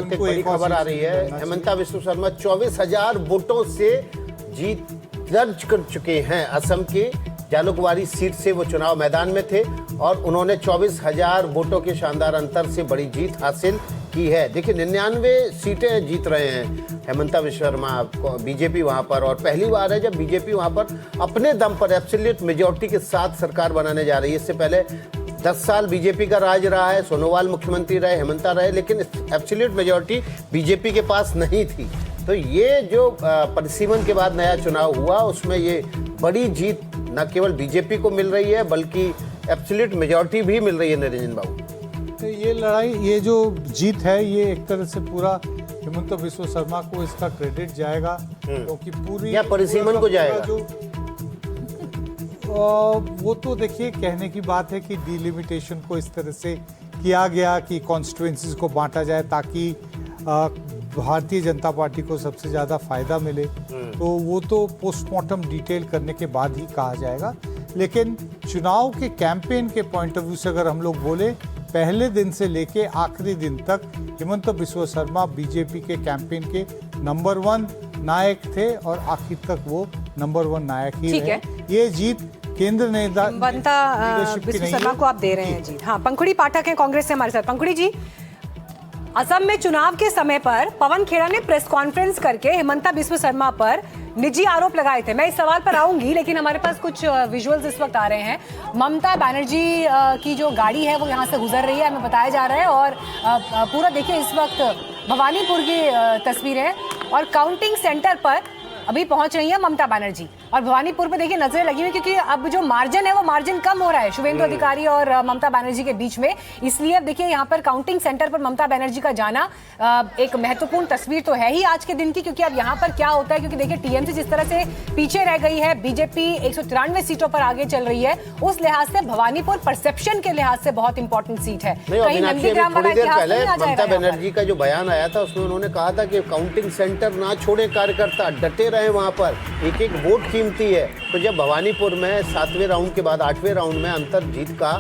एक बड़ी खबर आ रही है। हेमंता बिस्वा शर्मा 24,000 वोटों से जीत दर्ज कर चुके हैं। असम की जालुकबारी सीट से वो चुनाव मैदान में थे और उन्होंने 24,000 वोटों के शानदार अंतर से बड़ी जीत हासिल की है। देखिए 99 सीटें जीत रहे हैं हेमंता बिस्वा शर्मा बीजेपी वहां पर, और पहली बार है जब बीजेपी वहां पर अपने दम पर एब्सोल्यूट मेजॉरिटी के साथ सरकार बनाने जा रही है। इससे पहले 10 साल बीजेपी का राज रहा है, सोनोवाल मुख्यमंत्री रहे, हेमंता रहे, लेकिन एब्सोल्यूट मेजॉरिटी बीजेपी के पास नहीं थी। तो ये जो परिसीमन के बाद नया चुनाव हुआ उसमें ये बड़ी जीत न केवल बीजेपी को मिल रही है बल्कि एब्सोल्यूट मेजॉरिटी भी मिल रही है। निरंजन बाबू, तो ये लड़ाई, ये जो जीत है, ये एक तरह से पूरा हेमंता बिस्वा शर्मा को इसका क्रेडिट जाएगा, क्योंकि पूरी या परिसीमन को जाएगा जो वो तो देखिए कहने की बात है कि डिलिमिटेशन को इस तरह से किया गया कि कॉन्स्टिट्यूएंसीज को बांटा जाए ताकि भारतीय जनता पार्टी को सबसे ज़्यादा फायदा मिले। तो वो तो पोस्टमार्टम डिटेल करने के बाद ही कहा जाएगा। लेकिन चुनाव के कैंपेन के पॉइंट ऑफ व्यू से अगर हम लोग बोले, पहले दिन से लेके आखिरी दिन तक हेमंता बिस्वा शर्मा बीजेपी के कैंपेन के नंबर 1 नायक थे और आखिर तक वो नंबर 1 नायक ही रहे। ये जीत केंद्र ने हेमंता बिस्वा शर्मा को आप दे रहे हैं जीत। हाँ, पंखुड़ी पाठक हैं कांग्रेस से हमारे साथ। पंखुड़ी जी, असम में चुनाव के समय पर पवन खेड़ा ने प्रेस कॉन्फ्रेंस करके हेमंता बिस्वा शर्मा पर निजी आरोप लगाए थे। मैं इस सवाल पर आऊंगी, लेकिन हमारे पास कुछ विजुअल्स इस वक्त आ रहे हैं। ममता बनर्जी की जो गाड़ी है वो यहाँ से गुजर रही है, हमें बताया जा रहा है, और पूरा देखिए इस वक्त भवानीपुर की तस्वीर है और काउंटिंग सेंटर पर अभी पहुंच रही है ममता बनर्जी। और भवानीपुर पे देखिए नजरें लगी हुई, क्योंकि अब जो मार्जिन है वो मार्जिन कम हो रहा है शुभेंदु अधिकारी और ममता बनर्जी के बीच में। इसलिए अब देखिए यहाँ पर काउंटिंग सेंटर पर ममता बनर्जी का जाना एक महत्वपूर्ण तस्वीर तो है ही आज के दिन की, क्योंकि अब यहाँ पर क्या होता है, क्योंकि देखिए टीएमसी जिस तरह से पीछे रह गई है, बीजेपी 193 सीटों पर आगे चल रही है, उस लिहाज से भवानीपुर परसेप्शन के लिहाज से बहुत इंपॉर्टेंट सीट है। कहीं नंदीग्राम वाला इतिहास नहीं आ जाएगा। ममता बनर्जी का जो बयान आया था उसमें उन्होंने कहा था कि काउंटिंग सेंटर ना छोड़े कार्यकर्ता, डटे रहे वहां पर, एक एक वोट कीमती है। तो जब भवानीपुर में 7वें राउंड के बाद 8वें राउंड में अंतर जीत का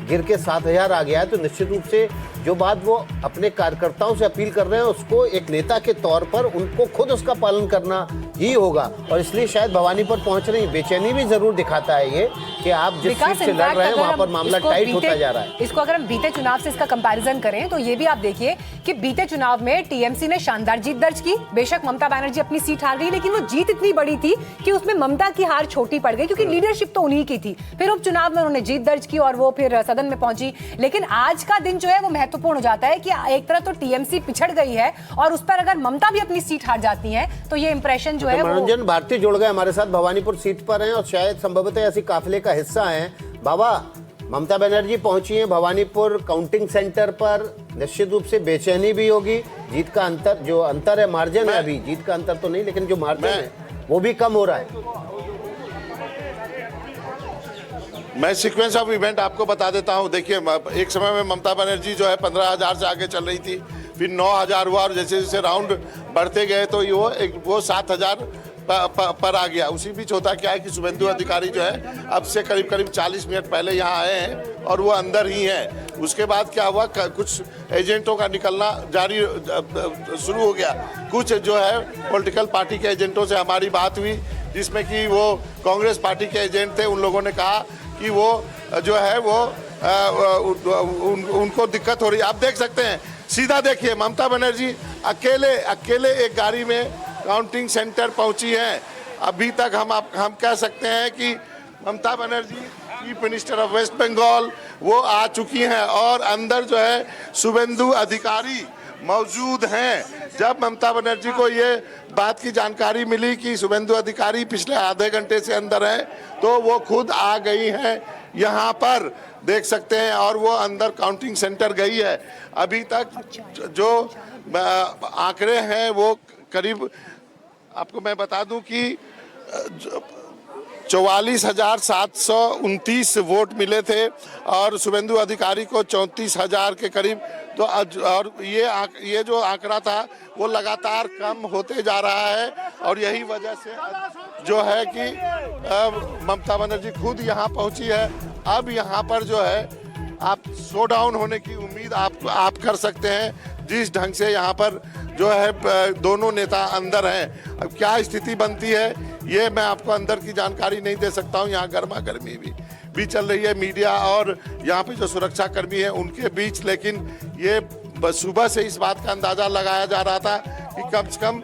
गिर के 7,000 आ गया है, तो निश्चित रूप से जो बात वो अपने कार्यकर्ताओं से अपील कर रहे हैं उसको एक नेता के तौर पर उनको खुद उसका पालन करना ही होगा, और इसलिए शायद भवानीपुर पहुंच रही। बेचैनी भी जरूर दिखाता है ये कि आप जिस सीट से लड़ रहे हैं वहां पर मामला टाइट होता जा रहा है। इसको अगर हम बीते चुनाव से इसका कंपैरिजन करें तो ये भी आप देखिए कि बीते चुनाव में टीएमसी ने शानदार जीत दर्ज की। बेशक ममता बनर्जी अपनी सीट हार गई, लेकिन वो जीत इतनी बड़ी थी कि उसमें ममता की हार छोटी पड़ गई, क्योंकि लीडरशिप तो उन्हीं की थी। फिर उपचुनाव में उन्होंने जीत दर्ज की और वो फिर सदन में पहुंची। लेकिन आज का दिन जो है वो महत्वपूर्ण हो जाता है कि एक तरह तो टीएमसी पिछड़ गई है और उस पर अगर ममता भी अपनी सीट हार जाती है तो ये इंप्रेशन जो है मनोरंजन भारती जुड़ गए हमारे साथ, भवानीपुर सीट पर हैं और शायद संभवतः ऐसी काफिले का हिस्सा हैं। बाबा, ममता बनर्जी पहुंची हैं भवानीपुर काउंटिंग सेंटर पर, निश्चित रूप से बेचैनी भी होगी। जीत का अंतर, जो अंतर है मार्जिन है, अभी जीत का अंतर तो नहीं लेकिन जो मार्जिन है वो भी कम हो रहा है। मैं सीक्वेंस ऑफ इवेंट आपको बता देता हूं। देखिए, एक समय में ममता बनर्जी जो है 15,000 से आगे चल रही थी, फिर 9,000 हुआ और जैसे जैसे राउंड बढ़ते गए तो वो 7,000 पर आ गया। उसी बीच होता क्या है कि शुभेंदु अधिकारी जो है अब से करीब 40 मिनट पहले यहाँ आए हैं और वो अंदर ही हैं। उसके बाद क्या हुआ, कुछ एजेंटों का निकलना जारी शुरू हो गया। कुछ जो है पॉलिटिकल पार्टी के एजेंटों से हमारी बात हुई, जिसमें कि वो कांग्रेस पार्टी के एजेंट थे। उन लोगों ने कहा कि वो जो है वो उनको दिक्कत हो रही है। आप देख सकते हैं, सीधा देखिए, ममता बनर्जी अकेले एक गाड़ी में काउंटिंग सेंटर पहुंची है। अभी तक हम कह सकते हैं कि Mamata Banerjee chief minister of West Bengal वो आ चुकी हैं और अंदर जो है शुभेंदु अधिकारी मौजूद हैं। जब ममता बनर्जी को ये बात की जानकारी मिली कि शुभेंदु अधिकारी पिछले आधे घंटे से अंदर हैं, तो वो खुद आ गई हैं यहाँ पर, देख सकते हैं, और वो अंदर काउंटिंग सेंटर गई है। अभी तक जो आंकड़े हैं वो करीब, आपको मैं बता दूं कि 44,729 वोट मिले थे और शुभेंदु अधिकारी को 34,000 के करीब। तो और ये जो आंकड़ा था वो लगातार कम होते जा रहा है, और यही वजह से जो है कि ममता बनर्जी खुद यहाँ पहुँची है। अब यहाँ पर जो है आप शो डाउन होने की उम्मीद आप कर सकते हैं। जिस ढंग से यहाँ पर जो है दोनों नेता अंदर हैं, अब क्या स्थिति बनती है ये मैं आपको अंदर की जानकारी नहीं दे सकता हूँ। यहाँ गर्मा गर्मी भी चल रही है मीडिया और यहाँ पे जो सुरक्षा कर्मी हैं उनके बीच, लेकिन ये सुबह से इस बात का अंदाजा लगाया जा रहा था कि कम से कम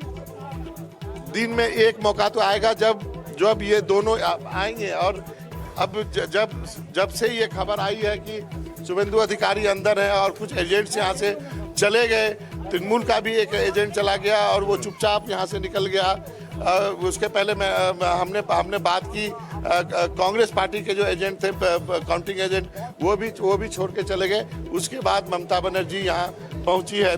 दिन में एक मौका तो आएगा जब ये दोनों आएंगे। और अब जब से ये खबर आई है कि शुभेंदु अधिकारी अंदर है और कुछ एजेंट्स यहाँ से चले गए, तृणमूल का भी एक एजेंट चला गया और वो चुपचाप यहाँ से निकल गया। उसके पहले हमने बात की कांग्रेस पार्टी के जो एजेंट थे, काउंटिंग एजेंट, वो भी छोड़ के चले गए। उसके बाद ममता बनर्जी यहाँ पहुंची है।